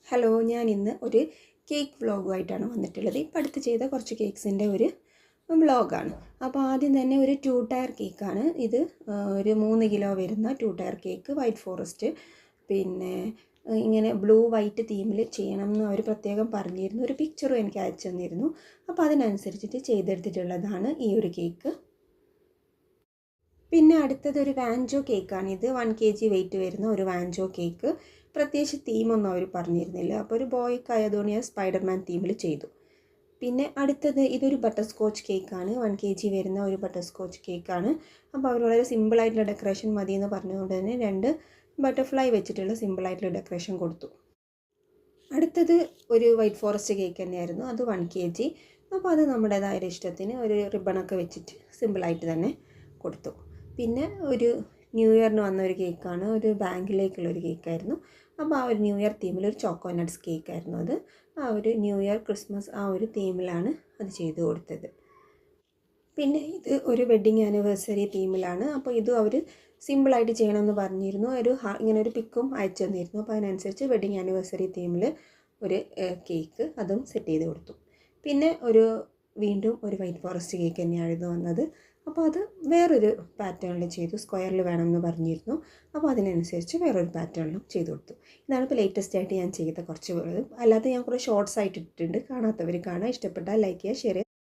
Hello, ഞാൻ ഇന്ന് ഒരു കേക്ക് വ്ളോഗുമായിട്ടാണ് വന്നിട്ടുള്ളത്. ഇപ്പം അടുത്ത് ചെയ്ത കുറച്ച് കേക്ക്സിൻ്റെ ഒരു വ്ളോഗാണ്. അപ്പോൾ ആദ്യം തന്നെ ഒരു 2 ടയർ കേക്കാണ് ഇത്. ഒരു 3 കിലോ വരുന്ന 2 ടയർ കേക്ക്, വൈറ്റ് ഫോറസ്റ്റ്. പിന്നെ ഇങ്ങനെ ബ്ലൂ വൈറ്റ് തീമിൽ ചെയ്യണം എന്ന് അവർ പ്രത്യേകം പറഞ്ഞിരുന്നു. ഒരു പിക്ചറും എനിക്ക് അയച്ചു തന്നിരുന്നു. അപ്പോൾ അതിനനുസരിച്ചിട്ട് ചെയ്തെടുത്തിട്ടുള്ളതാണ് ഈ ഒരു കേക്ക്. പിന്നെ അടുത്തത് ഒരു വാൻജോ കേക്കാണിത്. 1 kg വെയിറ്റ് വരുന്ന ഒരു വാൻജോ കേക്ക്. പ്രത്യേകിച്ച് തീമൊന്നും അവർ പറഞ്ഞിരുന്നില്ല. അപ്പോൾ ഒരു ബോയ്ക്ക് ആയതുകൊണ്ട് ഞാൻ സ്പൈഡർമാൻ തീമിൽ ചെയ്തു. പിന്നെ അടുത്തത് ഇതൊരു ബട്ടർ സ്കോച്ച് കേക്കാണ്. 1 kg വരുന്ന ഒരു ബട്ടർ സ്കോച്ച് കേക്കാണ്. അപ്പോൾ അവർ വളരെ സിമ്പിളായിട്ടുള്ള ഡെക്കറേഷൻ മതി എന്ന് പറഞ്ഞതുകൊണ്ട് തന്നെ 2 ബട്ടർഫ്ലൈ വെച്ചിട്ടുള്ള സിമ്പിളായിട്ടുള്ള ഡെക്കറേഷൻ കൊടുത്തു. അടുത്തത് ഒരു വൈറ്റ് ഫോറസ്റ്റ് കേക്ക് തന്നെയായിരുന്നു. അത് 1 kg. അപ്പോൾ അത് നമ്മുടേതായ ഇഷ്ടത്തിന് ഒരു റിബണൊക്കെ വെച്ചിട്ട് സിമ്പിളായിട്ട് തന്നെ കൊടുത്തു. പിന്നെ ഒരു ന്യൂ ഇയറിന് വന്ന ഒരു കേക്കാണ്. ഒരു ബാങ്കിലേക്കുള്ളൊരു കേക്കായിരുന്നു. അപ്പോൾ ആ ഒരു ന്യൂ ഇയർ തീമിൽ ഒരു ചോക്കോ നട്ട്സ് കേക്കായിരുന്നു അത്. ആ ഒരു ന്യൂ ഇയർ ക്രിസ്മസ് ആ ഒരു തീമിലാണ് അത് ചെയ്ത് കൊടുത്തത്. പിന്നെ ഇത് ഒരു വെഡ്ഡിങ് ആനിവേഴ്സറി തീമിലാണ്. അപ്പോൾ ഇതും അവർ സിമ്പിളായിട്ട് ചെയ്യണമെന്ന് പറഞ്ഞിരുന്നു. ഇങ്ങനെ ഒരു പിക്കും അയച്ചു തന്നിരുന്നു. അപ്പോൾ അതിനനുസരിച്ച് വെഡ്ഡിങ് ആനിവേഴ്സറി തീമിൽ ഒരു കേക്ക് അതും സെറ്റ് ചെയ്ത് കൊടുത്തു. പിന്നെ വീണ്ടും ഒരു വൈറ്റ് ഫോറസ്റ്റ് കേക്ക് തന്നെയായിരുന്നു വന്നത്. അപ്പോൾ അത് വേറൊരു പാറ്റേണിൽ ചെയ്തു. സ്ക്വയറിൽ വേണമെന്ന് പറഞ്ഞിരുന്നു. അപ്പോൾ അതിനനുസരിച്ച് വേറൊരു പാറ്റേണിലും ചെയ്തു കൊടുത്തു. ഇതാണ് ഇപ്പോൾ ലേറ്റസ്റ്റ് ആയിട്ട് ഞാൻ ചെയ്ത കുറച്ച്. അല്ലാതെ ഞാൻ കുറേ ഷോർട്സ് ആയിട്ട് ഇട്ടിട്ടുണ്ട്. കാണാത്തവർ കാണാൻ, ഇഷ്ടപ്പെട്ടാൽ ലൈക്ക് ചെയ്യുക, ഷെയർ ചെയ്യുക.